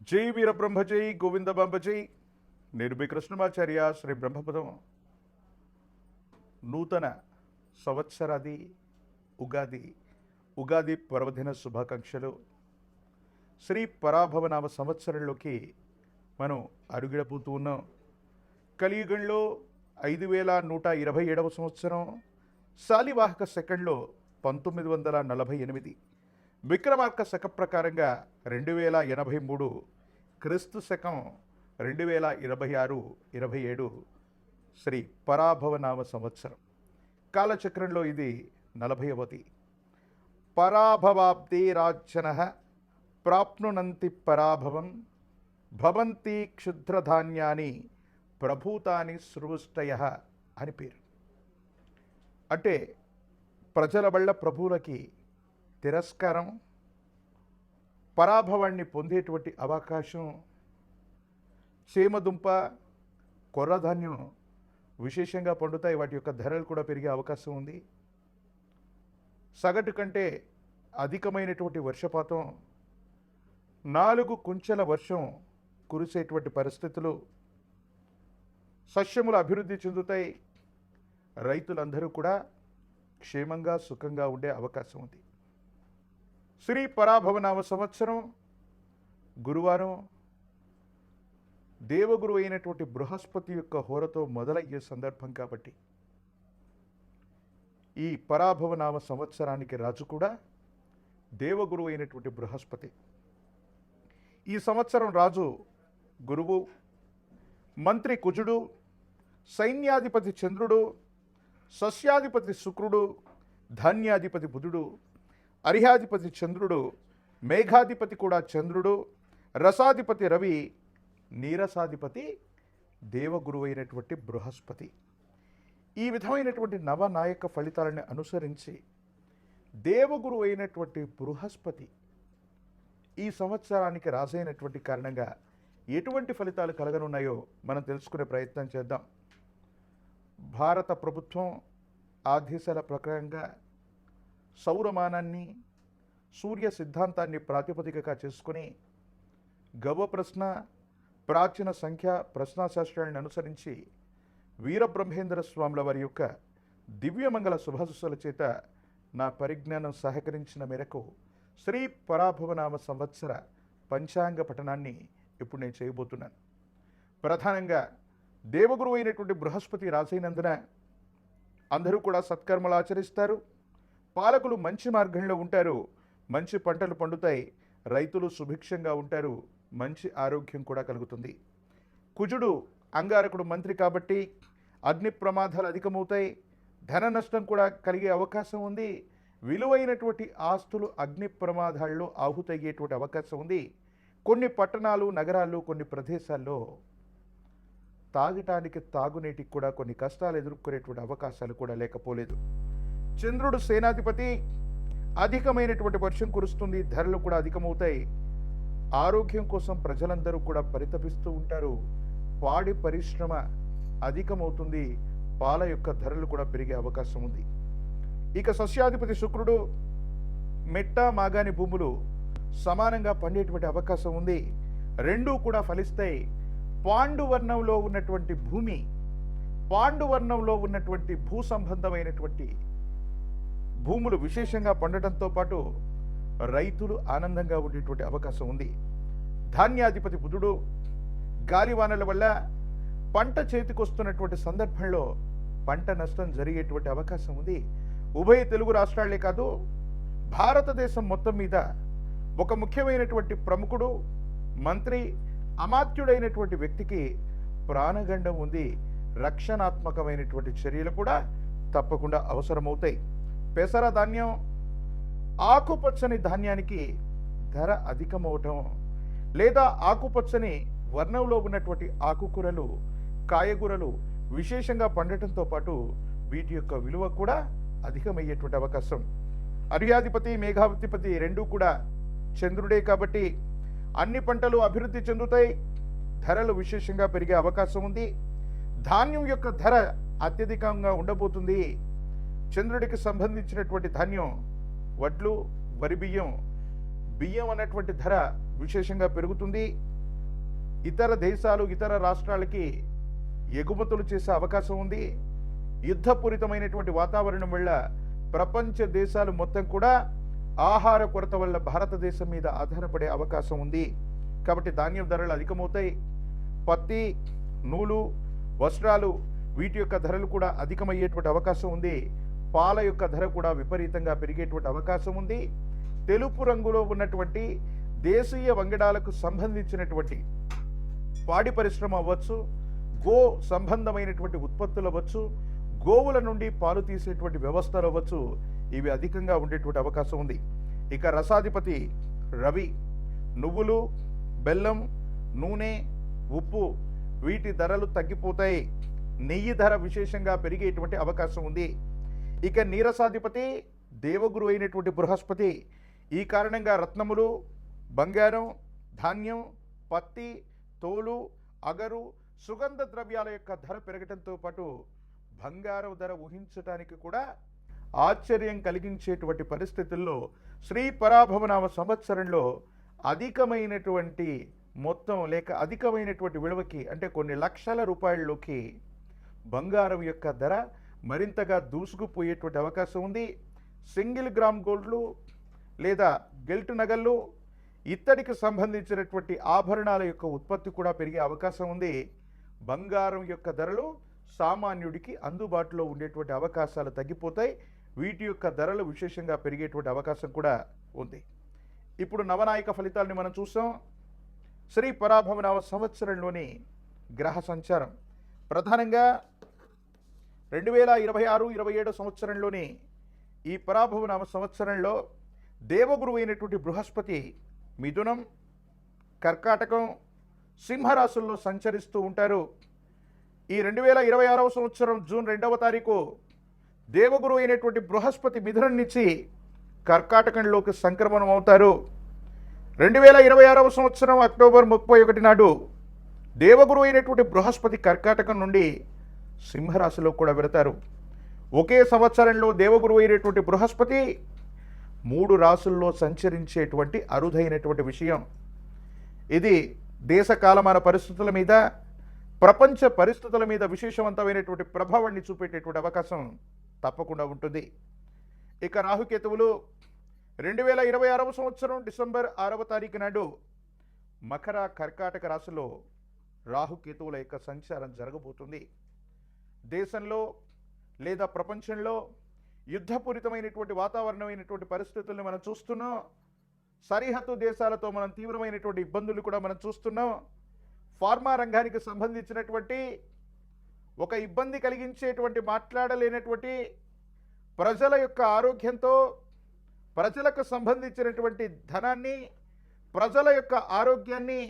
జై వీరబ్రహ్మ జై గోవిందబాంబ జై. నేను మీ కృష్ణమాచార్య. శ్రీ బ్రహ్మపదం నూతన సంవత్సరాది ఉగాది పర్వదిన శుభాకాంక్షలు. శ్రీ పరాభవనామ సంవత్సరంలోకి మనం అడుగిడబోతూ ఉన్నాం. కలియుగంలో 5127వ సంవత్సరం, శాలివాహక సెకండ్లో 1948, విక్రమార్క శక ప్రకారంగా 2083, క్రీస్తు శకం 2026-27 శ్రీ పరాభవనామ సంవత్సరం. కాలచక్రంలో ఇది 40వది. పరాభవాబ్ది రాజ్యన ప్రాప్నునంతి పరాభవం భవంతి క్షుద్రధాన్యాని ప్రభూతాని సృష్టయ అని పేరు. అంటే ప్రజల వల్ల ప్రభువులకి తిరస్కారం, పరాభవాన్ని పొందేటువంటి అవకాశం. సీమదుంప, కొర్రధాన్యం విశేషంగా పండుతాయి. వాటి యొక్క ధరలు కూడా పెరిగే అవకాశం ఉంది. సగటు కంటే అధికమైనటువంటి వర్షపాతం, 4 కుంచెల వర్షం కురిసేటువంటి పరిస్థితులు, సస్యములు అభివృద్ధి చెందుతాయి. రైతులందరూ కూడా క్షేమంగా సుఖంగా ఉండే అవకాశం ఉంది. శ్రీ పరాభవనామ సంవత్సరం గురువారం దేవగురు అయినటువంటి బృహస్పతి యొక్క హోరతో మొదలయ్యే సందర్భం కాబట్టి ఈ పరాభవనామ సంవత్సరానికి రాజు కూడా దేవగురు అయినటువంటి బృహస్పతి. ఈ సంవత్సరం రాజు గురువు, మంత్రి కుజుడు, సైన్యాధిపతి చంద్రుడు, సస్యాధిపతి శుక్రుడు, ధాన్యాధిపతి బుధుడు, అర్హ్యాధిపతి చంద్రుడు, మేఘాధిపతి కూడా చంద్రుడు, రసాధిపతి రవి, నీరసాధిపతి దేవగురు అయినటువంటి బృహస్పతి. ఈ విధమైనటువంటి నవనాయక ఫలితాలను అనుసరించి దేవగురు అయినటువంటి బృహస్పతి ఈ సంవత్సరానికి రాజైనటువంటి కారణంగా ఎటువంటి ఫలితాలు కలగనున్నాయో మనం తెలుసుకునే ప్రయత్నం చేద్దాం. భారత ప్రభుత్వం ఆదేశాల ప్రకారంగా సౌరమానాన్ని, సూర్య సిద్ధాంతాన్ని ప్రాతిపదికగా చేసుకుని గవ ప్రశ్న, ప్రాచీన సంఖ్య ప్రశ్నాశాస్త్రాలను అనుసరించి వీరబ్రహ్మేంద్ర స్వాముల వారి యొక్క దివ్యమంగళ శుభాశుస్సుల చేత నా పరిజ్ఞానం సహకరించిన మేరకు శ్రీ పరాభవనామ సంవత్సర పంచాంగ పఠనాన్ని ఇప్పుడు నేను చేయబోతున్నాను. ప్రధానంగా దేవగురు అయినటువంటి బృహస్పతి రాజైనందున అందరూ కూడా సత్కర్మలు ఆచరిస్తారు. పాలకులు మంచి మార్గంలో ఉంటారు. మంచి పంటలు పండుతాయి. రైతులు సుభిక్షంగా ఉంటారు. మంచి ఆరోగ్యం కూడా కలుగుతుంది. కుజుడు అంగారకుడు మంత్రి కాబట్టి అగ్ని ప్రమాదాలు అధికమవుతాయి. ధన నష్టం కూడా కలిగే అవకాశం ఉంది. విలువైనటువంటి ఆస్తులు అగ్ని ప్రమాదాల్లో ఆహుతయ్యేటువంటి అవకాశం ఉంది. కొన్ని పట్టణాలు, నగరాలు, కొన్ని ప్రదేశాల్లో తాగటానికి, తాగునీటికి కూడా కొన్ని కష్టాలు ఎదుర్కొనేటువంటి అవకాశాలు కూడా లేకపోలేదు. చంద్రుడు సేనాధిపతి, అధికమైనటువంటి వర్షం కురుస్తుంది. ధరలు కూడా అధికమవుతాయి. ఆరోగ్యం కోసం ప్రజలందరూ కూడా పరితపిస్తూ ఉంటారు. పాడి పరిశ్రమ అధికమవుతుంది. పాల యొక్క ధరలు కూడా పెరిగే అవకాశం ఉంది. ఇక సస్యాధిపతి శుక్రుడు, మెట్ట మాగాని భూములు సమానంగా పండేటువంటి అవకాశం ఉంది. రెండూ కూడా ఫలిస్తాయి. పాండువర్ణంలో ఉన్నటువంటి భూమి, పాండువర్ణంలో ఉన్నటువంటి భూ సంబంధమైనటువంటి భూములు విశేషంగా పండటంతో పాటు రైతులు ఆనందంగా ఉండేటువంటి అవకాశం ఉంది. ధాన్యాధిపతి బుధుడు, గాలివానల వల్ల పంట చేతికొస్తున్నటువంటి సందర్భంలో పంట నష్టం జరిగేటువంటి అవకాశం ఉంది. ఉభయ తెలుగు రాష్ట్రాలే కాదు, భారతదేశం మొత్తం మీద ఒక ముఖ్యమైనటువంటి ప్రముఖుడు, మంత్రి, అమాత్యుడైనటువంటి వ్యక్తికి ప్రాణగండం ఉంది. రక్షణాత్మకమైనటువంటి చర్యలు కూడా తప్పకుండా అవసరమవుతాయి. పెసర ధాన్యం, ఆకుపచ్చని ధాన్యానికి ధర అధికమవటం, లేదా ఆకుపచ్చని వర్ణంలో ఉన్నటువంటి ఆకుకూరలు, కాయగూరలు విశేషంగా పండటంతో పాటు వీటి యొక్క విలువ కూడా అధికమయ్యేటువంటి అవకాశం. అర్హ్యాధిపతి, మేఘాధిపతి రెండూ కూడా చంద్రుడే కాబట్టి అన్ని పంటలు అభివృద్ధి చెందుతాయి. ధరలు విశేషంగా పెరిగే అవకాశం ఉంది. ధాన్యం యొక్క ధర అత్యధికంగా ఉండబోతుంది. చంద్రుడికి సంబంధించినటువంటి ధాన్యం, వడ్లు, వరి బియ్యం, బియ్యం అన్నటువంటి ధర విశేషంగా పెరుగుతుంది. ఇతర దేశాలు ఇతర రాష్ట్రాలకి ఎగుమతులు చేసే అవకాశం ఉంది. యుద్ధపూరితమైనటువంటి వాతావరణం వల్ల ప్రపంచ దేశాలు మొత్తం కూడా ఆహార కొరత వల్ల భారతదేశం మీద ఆధారపడే అవకాశం ఉంది. కాబట్టి ధాన్యం ధరలు అధికమవుతాయి. పత్తి, నూలు, వస్త్రాలు వీటి యొక్క ధరలు కూడా అధికమయ్యేటువంటి అవకాశం ఉంది. పాల యొక్క ధర కూడా విపరీతంగా పెరిగేటువంటి అవకాశం ఉంది. తెలుపు రంగులో ఉన్నటువంటి దేశీయ వంగడాలకు సంబంధించినటువంటి పాడి పరిశ్రమ అవ్వచ్చు, గో సంబంధమైనటువంటి ఉత్పత్తులు అవ్వచ్చు, గోవుల నుండి పాలు తీసేటువంటి వ్యవస్థలు అవ్వచ్చు, ఇవి అధికంగా ఉండేటువంటి అవకాశం ఉంది. ఇక రసాధిపతి రవి నువ్వులు, బెల్లం, నూనె, ఉప్పు వీటి ధరలు తగ్గిపోతాయి. నెయ్యి ధర విశేషంగా పెరిగేటువంటి అవకాశం ఉంది. ఇక నీరసాధిపతి దేవగురు అయినటువంటి బృహస్పతి. ఈ కారణంగా రత్నములు, బంగారం, ధాన్యం, పత్తి, తోలు, అగరు, సుగంధ ద్రవ్యాల యొక్క ధర పెరగడంతో పాటు బంగారం ధర ఊహించడానికి కూడా ఆశ్చర్యం కలిగించేటువంటి పరిస్థితుల్లో శ్రీ పరాభవనామ సంవత్సరంలో అధికమైనటువంటి మొత్తం లేక అధికమైనటువంటి విలువకి అంటే కొన్ని లక్షల రూపాయల్లోకి బంగారం యొక్క ధర మరింతగా దూసుకుపోయేటువంటి అవకాశం ఉంది. సింగిల్ గ్రామ్ గోల్డ్లు లేదా గెల్ట్ నగళ్ళు, ఇత్తడికి సంబంధించినటువంటి ఆభరణాల యొక్క ఉత్పత్తి కూడా పెరిగే అవకాశం ఉంది. బంగారం యొక్క ధరలు సామాన్యుడికి అందుబాటులో ఉండేటువంటి అవకాశాలు తగ్గిపోతాయి. వీటి యొక్క ధరలు విశేషంగా పెరిగేటువంటి అవకాశం కూడా ఉంది. ఇప్పుడు నవనాయక ఫలితాలని మనం చూసాం. శ్రీ పరాభవనామ సంవత్సరంలోని గ్రహ సంచారం ప్రధానంగా 2026-27 సంవత్సరంలోని ఈ పరాభవనామ సంవత్సరంలో దేవగురు అయినటువంటి బృహస్పతి మిథునం, కర్కాటకం, సింహరాశుల్లో సంచరిస్తూ ఉంటారు. ఈ 2026వ సంవత్సరం జూన్ 2వ తారీఖు దేవగురు అయినటువంటి బృహస్పతి మిథునం నుంచి కర్కాటకంలోకి సంక్రమణం అవుతారు. 2026వ సంవత్సరం అక్టోబర్ 31 నాడు దేవగురు అయినటువంటి బృహస్పతి కర్కాటకం నుండి సింహరాశిలో కూడా వెళతారు. ఒకే సంవత్సరంలో దేవగురు అయినటువంటి బృహస్పతి 3 రాశుల్లో సంచరించేటువంటి అరుదైనటువంటి విషయం. ఇది దేశ కాలమాన పరిస్థితుల మీద, ప్రపంచ పరిస్థితుల మీద విశేషవంతమైనటువంటి ప్రభావాన్ని చూపేటటువంటి అవకాశం తప్పకుండా ఉంటుంది. ఇక రాహుకేతువులు 2026వ సంవత్సరం డిసెంబర్ 6వ తారీఖు నాడు మకర, కర్కాటక రాశిలో రాహుకేతువుల యొక్క సంచారం జరగబోతుంది. దేశంలో లేదా ప్రపంచంలో యుద్ధపూరితమైనటువంటి వాతావరణమైనటువంటి పరిస్థితులను మనం చూస్తున్నాం. సరిహద్దు దేశాలతో మనం తీవ్రమైనటువంటి ఇబ్బందులు కూడా మనం చూస్తున్నాం. ఫార్మా రంగానికి సంబంధించినటువంటి ఒక ఇబ్బంది కలిగించేటువంటి మాట్లాడలేనటువంటి ప్రజల యొక్క ఆరోగ్యంతో, ప్రజలకు సంబంధించినటువంటి ధనాన్ని, ప్రజల యొక్క ఆరోగ్యాన్ని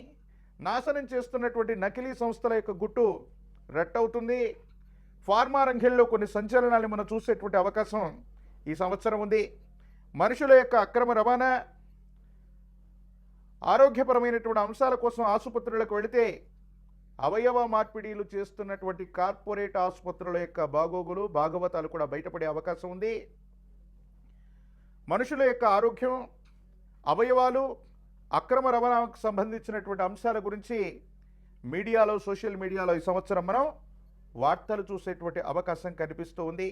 నాశనం చేస్తున్నటువంటి నకిలీ సంస్థల యొక్క గుట్టు రట్టవుతుంది. ఫార్మా రంగంలో కొన్ని సంచలనాలు మనం చూసేటువంటి అవకాశం ఈ సంవత్సరం ఉంది. మనుషుల యొక్క అక్రమ రవాణా, ఆరోగ్యపరమైనటువంటి అంశాల కోసం ఆసుపత్రులకు వెళితే అవయవ మార్పిడీలు చేస్తున్నటువంటి కార్పొరేట్ ఆసుపత్రుల యొక్క బాగోగులు, భాగవతాలు కూడా బయటపడే అవకాశం ఉంది. మనుషుల యొక్క ఆరోగ్యం, అవయవాలు, అక్రమ రవాణాకు సంబంధించినటువంటి అంశాల గురించి మీడియాలో, సోషల్ మీడియాలో ఈ సంవత్సరం మనం వార్తలు చూసేటువంటి అవకాశం కనిపిస్తూ ఉంది.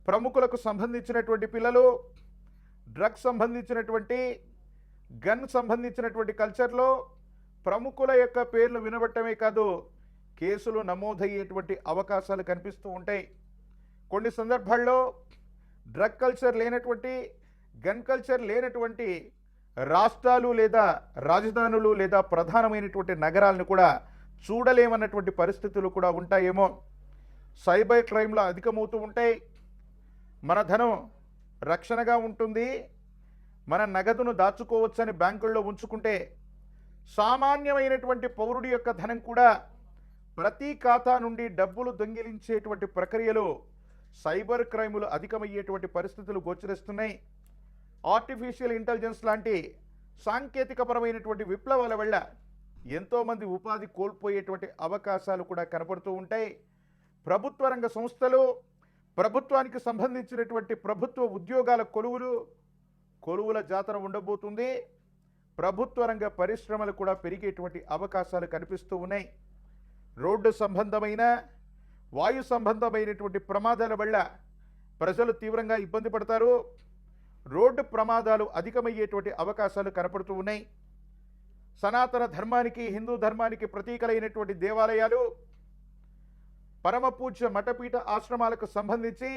ప్రముఖులకు సంబంధించినటువంటి పిల్లలు, డ్రగ్స్ సంబంధించినటువంటి, గన్ సంబంధించినటువంటి కల్చర్లో ప్రముఖుల యొక్క పేర్లు వినబట్టమే కాదు, కేసులు నమోదయ్యేటువంటి అవకాశాలు కనిపిస్తూ ఉంటాయి. కొన్ని సందర్భాల్లో డ్రగ్ కల్చర్ లేనటువంటి, గన్ కల్చర్ లేనటువంటి రాష్ట్రాలు లేదా రాజధానులు లేదా ప్రధానమైనటువంటి నగరాలను కూడా చూడలేమన్నటువంటి పరిస్థితులు కూడా ఉంటాయేమో. సైబర్ క్రైమ్లు అధికమవుతూ ఉంటాయి. మన ధనం రక్షణగా ఉంటుంది. మన నగదును దాచుకోవచ్చని బ్యాంకుల్లో ఉంచుకుంటే సామాన్యమైనటువంటి పౌరుడి యొక్క ధనం కూడా ప్రతి ఖాతా నుండి డబ్బులు దొంగిలించేటువంటి ప్రక్రియలో సైబర్ క్రైములు అధికమయ్యేటువంటి పరిస్థితులు గోచరిస్తున్నాయి. ఆర్టిఫిషియల్ ఇంటెలిజెన్స్ లాంటి సాంకేతికపరమైనటువంటి విప్లవాల వల్ల ఎంతోమంది ఉపాధి కోల్పోయేటువంటి అవకాశాలు కూడా కనపడుతూ ఉంటాయి. ప్రభుత్వ రంగ సంస్థలు, ప్రభుత్వానికి సంబంధించినటువంటి ప్రభుత్వ ఉద్యోగాల కొలువుల జాతర ఉండబోతుంది. ప్రభుత్వ రంగ పరిశ్రమలు కూడా పెరిగేటువంటి అవకాశాలు కనిపిస్తూ ఉన్నాయి. రోడ్డు సంబంధమైన వాయు సంబంధమైనటువంటి ప్రమాదాల వల్ల ప్రజలు తీవ్రంగా ఇబ్బంది పడతారు. రోడ్డు ప్రమాదాలు అధికమయ్యేటువంటి అవకాశాలు కనపడుతూ ఉన్నాయి. సనాతన ధర్మానికి, హిందూ ధర్మానికి ప్రతీకలైనటువంటి దేవాలయాలు, పరమ పూజ్య మఠపీఠ ఆశ్రమాలకు సంబంధించి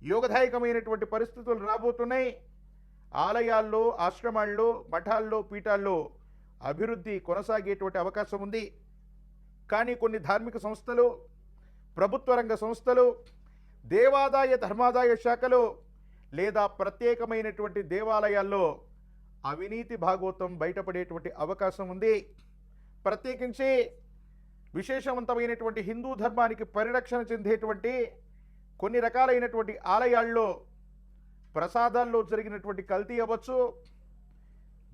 యోగదాయకమైనటువంటి పరిస్థితులు రాబోతున్నాయి. ఆలయాల్లో, ఆశ్రమాల్లో, మఠాల్లో, పీఠాల్లో అభివృద్ధి కొనసాగేటువంటి అవకాశం ఉంది. కానీ కొన్ని ధార్మిక సంస్థలు, ప్రభుత్వ రంగ సంస్థలు, దేవాదాయ ధర్మాదాయ శాఖలు లేదా ప్రత్యేకమైనటువంటి దేవాలయాల్లో అవినీతి భాగోతం బయటపడేటువంటి అవకాశం ఉంది. ప్రత్యేకించి విశేషవంతమైనటువంటి హిందూ ధర్మానికి పరిరక్షణ చెందేటువంటి కొన్ని రకాలైనటువంటి ఆలయాల్లో ప్రసాదాల్లో జరిగినటువంటి కల్తీ అవ్వచ్చు,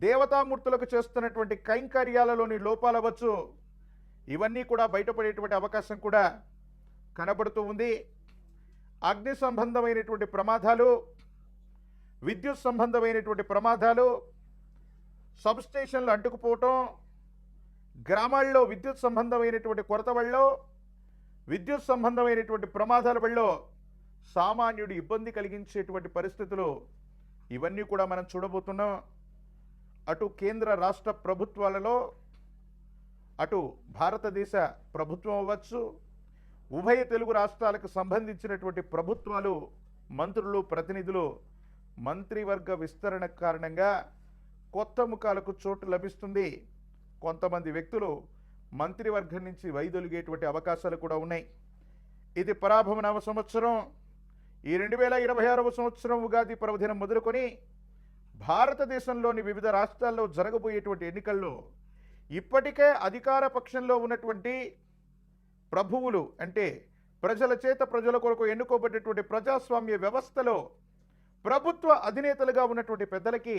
దేవతామూర్తులకు చేస్తున్నటువంటి కైంకర్యాలలోని లోపాలు అవ్వచ్చు, ఇవన్నీ కూడా బయటపడేటువంటి అవకాశం కూడా కనబడుతూ ఉంది. అగ్ని సంబంధమైనటువంటి ప్రమాదాలు, విద్యుత్ సంబంధమైనటువంటి ప్రమాదాలు, సబ్స్టేషన్లు అంటుకుపోవటం, గ్రామాల్లో విద్యుత్ సంబంధమైనటువంటి కొరత వల్ల, విద్యుత్ సంబంధమైనటువంటి ప్రమాదాల వల్ల సామాన్యుడు ఇబ్బంది కలిగించేటువంటి పరిస్థితులు ఇవన్నీ కూడా మనం చూడబోతున్నాం. అటు కేంద్ర రాష్ట్ర ప్రభుత్వాలలో, అటు భారతదేశ ప్రభుత్వం అవ్వచ్చు, ఉభయ తెలుగు రాష్ట్రాలకు సంబంధించినటువంటి ప్రభుత్వాలు, మంత్రులు, ప్రతినిధులు, మంత్రివర్గ విస్తరణ కారణంగా కొత్త ముఖాలకు చోటు లభిస్తుంది. కొంతమంది వ్యక్తులు మంత్రివర్గం నుంచి వైదొలిగేటువంటి అవకాశాలు కూడా ఉన్నాయి. ఇది పరాభవ నవ సంవత్సరం. ఈ 2026వ సంవత్సరం ఉగాది పర్వదినం మొదలుకొని భారతదేశంలోని వివిధ రాష్ట్రాల్లో జరగబోయేటువంటి ఎన్నికల్లో ఇప్పటికే అధికార పక్షంలో ఉన్నటువంటి ప్రభువులు, అంటే ప్రజల చేత ప్రజల కొరకు ఎన్నుకోబడ్డటువంటి ప్రజాస్వామ్య వ్యవస్థలో ప్రభుత్వ అధినేతలుగా ఉన్నటువంటి పెద్దలకి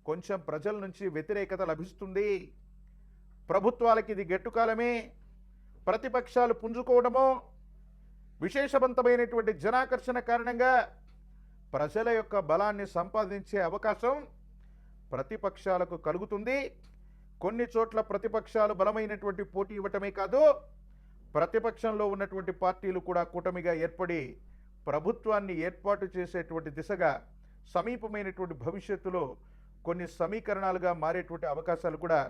కొంచెం ప్రజల నుంచి వ్యతిరేకత లభిస్తుంది. ప్రభుత్వాలకి ఇది గెట్టుకాలమే. ప్రతిపక్షాలు పుంజుకోవడమో, విశేషవంతమైనటువంటి జనాకర్షణ కారణంగా ప్రజల యొక్క బలాన్ని సంపాదించే అవకాశం ప్రతిపక్షాలకు కలుగుతుంది. కొన్ని చోట్ల ప్రతిపక్షాలు బలమైనటువంటి పోటీ ఇవ్వటమే కాదు, ప్రతిపక్షంలో ఉన్నటువంటి పార్టీలు కూడా కూటమిగా ఏర్పడి ప్రభుత్వాన్ని ఏర్పాటు చేసేటువంటి దిశగా సమీపమైనటువంటి భవిష్యత్తులో కొన్ని సమీకరణాలుగా మారేటువంటి అవకాశాలు కూడా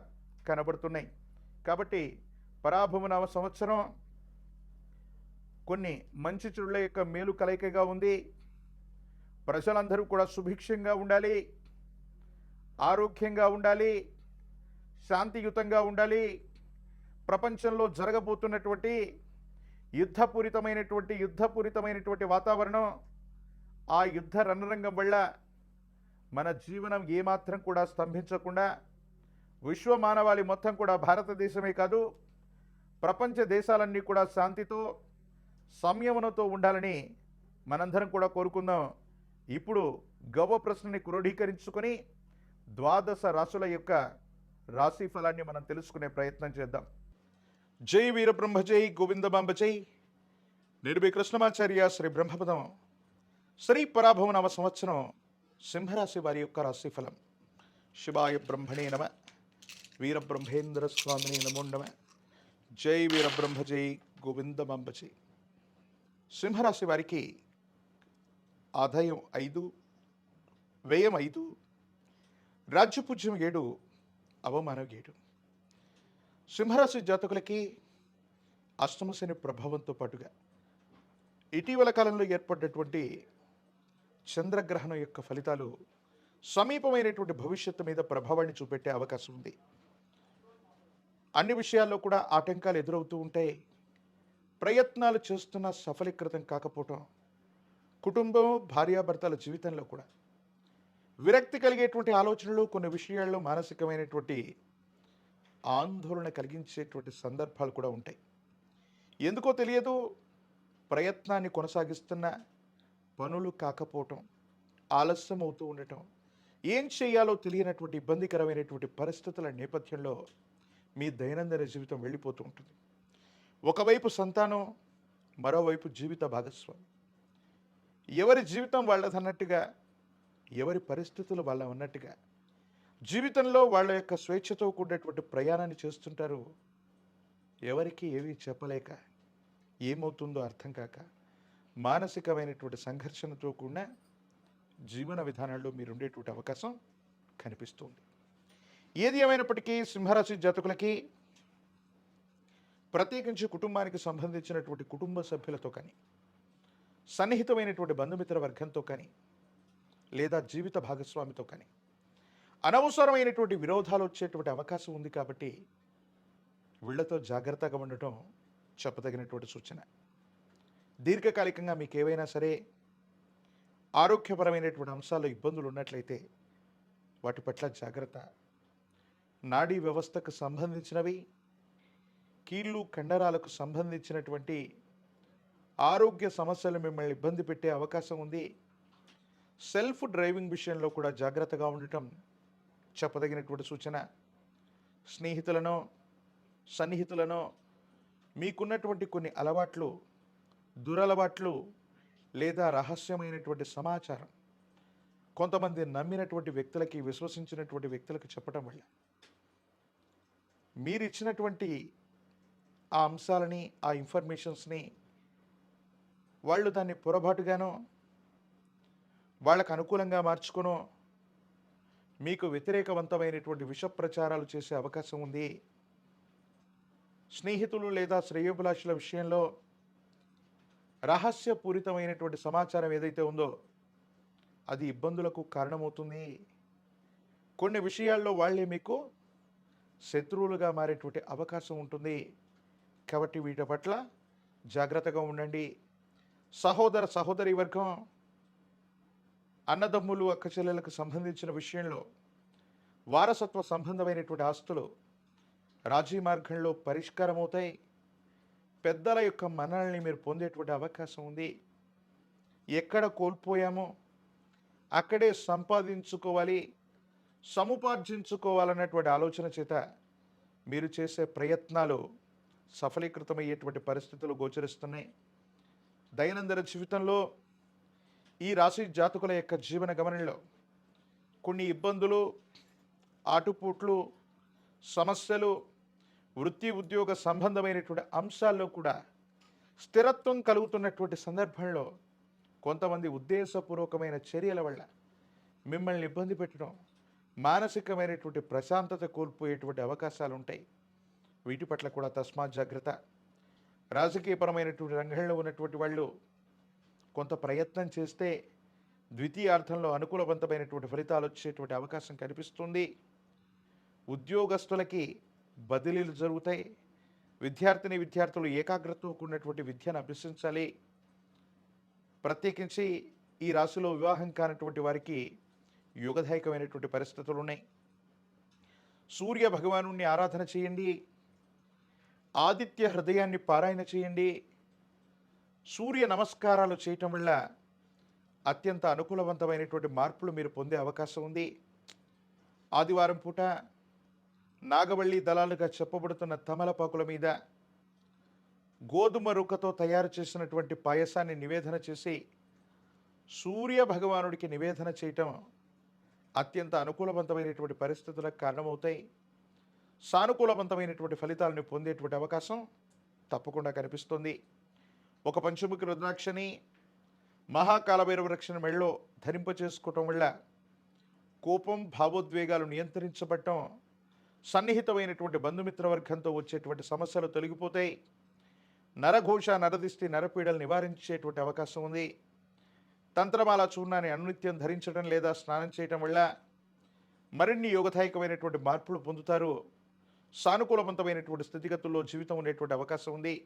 కనబడుతున్నాయి. కాబట్టి పరాభవ నవ సంవత్సరం కొన్ని మంచి చెడుల యొక్క మేలు కలయికగా ఉంది. ప్రజలందరూ కూడా సుభిక్షంగా ఉండాలి, ఆరోగ్యంగా ఉండాలి, శాంతియుతంగా ఉండాలి. ప్రపంచంలో జరగబోతున్నటువంటి యుద్ధపూరితమైనటువంటి వాతావరణం, ఆ యుద్ధ రణరంగం వల్ల మన జీవనం ఏమాత్రం కూడా స్తంభించకుండా విశ్వ మానవాళి మొత్తం కూడా, భారతదేశమే కాదు ప్రపంచ దేశాలన్నీ కూడా శాంతితో, సంయమనంతో ఉండాలని మనందరం కూడా కోరుకుందాం. ఇప్పుడు గవ్వ ప్రశ్నని క్రోడీకరించుకొని ద్వాదశ రాశుల యొక్క రాశి ఫలాన్ని మనం తెలుసుకునే ప్రయత్నం చేద్దాం. జై వీరబ్రహ్మ జై గోవిందమాంబ జై. నిర్భయ కృష్ణమాచార్య శ్రీ బ్రహ్మపదం. శ్రీ పరాభవ నవ సంవత్సరం సింహరాశి వారి యొక్క రాశి ఫలం. శివాయ బ్రహ్మణే నమ. వీరబ్రహ్మేంద్ర స్వామిని నమో నమ. జై వీరబ్రహ్మ జై గోవిందమాంబ జై. సింహరాశి వారికి ఆదాయం 5, వ్యయం 5, రాజ్యపూజ్యం 7, అవమానం 7. సింహరాశి జాతకులకి అష్టమ శని ప్రభావంతో పాటుగా ఇటీవల కాలంలో ఏర్పడినటువంటి చంద్రగ్రహణం యొక్క ఫలితాలు సమీపమైనటువంటి భవిష్యత్తు మీద ప్రభావాన్ని చూపెట్టే అవకాశం ఉంది. అన్ని విషయాల్లో కూడా ఆటంకాలు ఎదురవుతూ ఉంటాయి. ప్రయత్నాలు చేస్తున్న సఫలీకృతం కాకపోవటం, కుటుంబం, భార్యాభర్తల జీవితంలో కూడా విరక్తి కలిగేటువంటి ఆలోచనలు, కొన్ని విషయాల్లో మానసికమైనటువంటి ఆందోళన కలిగించేటువంటి సందర్భాలు కూడా ఉంటాయి. ఎందుకో తెలియదు, ప్రయత్నాన్ని కొనసాగిస్తున్న పనులు కాకపోవటం, ఆలస్యం అవుతూ ఉండటం, ఏం చేయాలో తెలియనటువంటి ఇబ్బందికరమైనటువంటి పరిస్థితుల నేపథ్యంలో మీ దైనందిన జీవితం వెళ్ళిపోతూ ఉంటుంది. ఒకవైపు సంతానం, మరోవైపు జీవిత భాగస్వామి. ఎవరి జీవితం వాళ్ళదన్నట్టుగా, ఎవరి పరిస్థితులు వాళ్ళ ఉన్నట్టుగా జీవితంలో వాళ్ళ యొక్క స్వేచ్ఛతో కూడినటువంటి ప్రయాణాన్ని చేస్తుంటారు. ఎవరికి ఏమీ చెప్పలేక, ఏమవుతుందో అర్థం కాక, మానసికమైనటువంటి సంఘర్షణతో కూడిన జీవన విధానాల్లో మీరుండేటువంటి అవకాశం కనిపిస్తుంది. ఏది ఏమైనప్పటికీ సింహరాశి జాతకులకి ప్రత్యేకించి కుటుంబానికి సంబంధించినటువంటి కుటుంబ సభ్యులతో కానీ, సన్నిహితమైనటువంటి బంధుమిత్ర వర్గంతో కానీ, లేదా జీవిత భాగస్వామితో కానీ అనవసరమైనటువంటి విరోధాలు వచ్చేటువంటి అవకాశం ఉంది. కాబట్టి వీళ్లతో జాగ్రత్తగా ఉండటం చెప్పదగినటువంటి సూచన. దీర్ఘకాలికంగా మీకు ఏవైనా సరే ఆరోగ్యపరమైనటువంటి అంశాల్లో ఇబ్బందులు ఉన్నట్లయితే వాటి పట్ల జాగ్రత్త. నాడీ వ్యవస్థకు సంబంధించినవి, కీళ్ళు కండరాలకు సంబంధించినటువంటి ఆరోగ్య సమస్యలు మిమ్మల్ని ఇబ్బంది పెట్టే అవకాశం ఉంది. సెల్ఫ్ డ్రైవింగ్ విషయంలో కూడా జాగ్రత్తగా ఉండటం చెప్పదగినటువంటి సూచన. స్నేహితులను, సన్నిహితులను మీకున్నటువంటి కొన్ని అలవాట్లు, దురలవాట్లు లేదా రహస్యమైనటువంటి సమాచారం కొంతమంది నమ్మినటువంటి వ్యక్తులకి, విశ్వసించినటువంటి వ్యక్తులకు చెప్పడం వల్ల మీరు ఇచ్చినటువంటి ఆ అంశాలని, ఆ ఇన్ఫర్మేషన్స్ని వాళ్ళు దాన్ని పొరపాటుగానో, వాళ్ళకు అనుకూలంగా మార్చుకొనో మీకు వ్యతిరేకవంతమైనటువంటి విష ప్రచారాలు చేసే అవకాశం ఉంది. స్నేహితులు లేదా శ్రేయోభిలాషుల విషయంలో రహస్యపూరితమైనటువంటి సమాచారం ఏదైతే ఉందో అది ఇబ్బందులకు కారణమవుతుంది. కొన్ని విషయాల్లో వాళ్ళే మీకు శత్రువులుగా మారేటువంటి అవకాశం ఉంటుంది. కాబట్టి వీటి పట్ల జాగ్రత్తగా ఉండండి. సహోదర సహోదరి వర్గం, అన్నదమ్ములు, అక్కచెల్లెలకు సంబంధించిన విషయంలో వారసత్వ సంబంధమైనటువంటి ఆస్తులు రాజీ మార్గంలో పరిష్కారం అవుతాయి. పెద్దల యొక్క మన్ననల్ని మీరు పొందేటువంటి అవకాశం ఉంది. ఎక్కడ కోల్పోయామో అక్కడే సంపాదించుకోవాలి, సముపార్జించుకోవాలన్నటువంటి ఆలోచన చేత మీరు చేసే ప్రయత్నాలు సఫలీకృతమయ్యేటువంటి పరిస్థితులు గోచరిస్తున్నాయి. దైనందిన జీవితంలో ఈ రాశి జాతకుల యొక్క జీవన గమనంలో కొన్ని ఇబ్బందులు, ఆటుపోట్లు, సమస్యలు, వృత్తి ఉద్యోగ సంబంధమైనటువంటి అంశాల్లో కూడా స్థిరత్వం కలుగుతున్నటువంటి సందర్భంలో కొంతమంది ఉద్దేశపూర్వకమైన చర్యల వల్ల మిమ్మల్ని ఇబ్బంది పెట్టడం, మానసికమైనటువంటి ప్రశాంతత కోల్పోయేటువంటి అవకాశాలు ఉంటాయి. వీటి పట్ల కూడా తస్మాత్ జాగ్రత్త. రాజకీయపరమైనటువంటి రంగంలో ఉన్నటువంటి వాళ్ళు కొంత ప్రయత్నం చేస్తే ద్వితీయార్థంలో అనుకూలవంతమైనటువంటి ఫలితాలు వచ్చేటువంటి అవకాశం కనిపిస్తుంది. ఉద్యోగస్తులకి బదిలీలు జరుగుతాయి. విద్యార్థులు ఏకాగ్రతతో కూడినటువంటి విద్యను అభ్యసించాలి. ప్రత్యేకించి ఈ రాశిలో వివాహం కానటువంటి వారికి యుగదాయకమైనటువంటి పరిస్థితులు ఉన్నాయి. సూర్య భగవాను ఆరాధన చేయండి. ఆదిత్య హృదయాన్ని పారాయణ చేయండి. సూర్య నమస్కారాలు చేయటం వల్ల అత్యంత అనుకూలవంతమైనటువంటి మార్పులు మీరు పొందే అవకాశం ఉంది. ఆదివారం పూట నాగవల్లి దళాలుగా చెప్పబడుతున్న తమలపాకుల మీద గోధుమ రుకతో తయారు చేసినటువంటి పాయసాన్ని నివేదన చేసి సూర్య భగవానుడికి నివేదన చేయటం అత్యంత అనుకూలవంతమైనటువంటి పరిస్థితులకు కారణమవుతాయి. సానుకూలవంతమైనటువంటి ఫలితాలను పొందేటువంటి అవకాశం తప్పకుండా కనిపిస్తుంది. ఒక పంచముఖి రుద్రాక్షని మహాకాలభైరవ రక్షణ మెళ్ళలో ధరింపచేసుకోవటం వల్ల కోపం, భావోద్వేగాలు నియంత్రించబడటం, సన్నిహితమైనటువంటి బంధుమిత్ర వర్గంతో వచ్చేటువంటి సమస్యలు తొలగిపోతాయి. నరఘోష, నరదిష్టి, నరపీడలు నివారించేటువంటి అవకాశం ఉంది. తంత్రమాల చూర్ణాన్ని అనునిత్యం ధరించడం లేదా స్నానం చేయటం వల్ల మరిన్ని యోగదాయకమైనటువంటి మార్పులు పొందుతారు. సానుకూలవంతమైనటువంటి స్థితిగతుల్లో జీవితం ఉండేటువంటి అవకాశం ఉంది.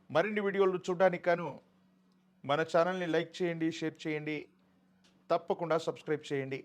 మరిన్ని వీడియోలు చూడడానికి గాను మన ఛానల్ని లైక్ చేయండి, షేర్ చేయండి, తప్పకుండా సబ్స్క్రైబ్ చేయండి.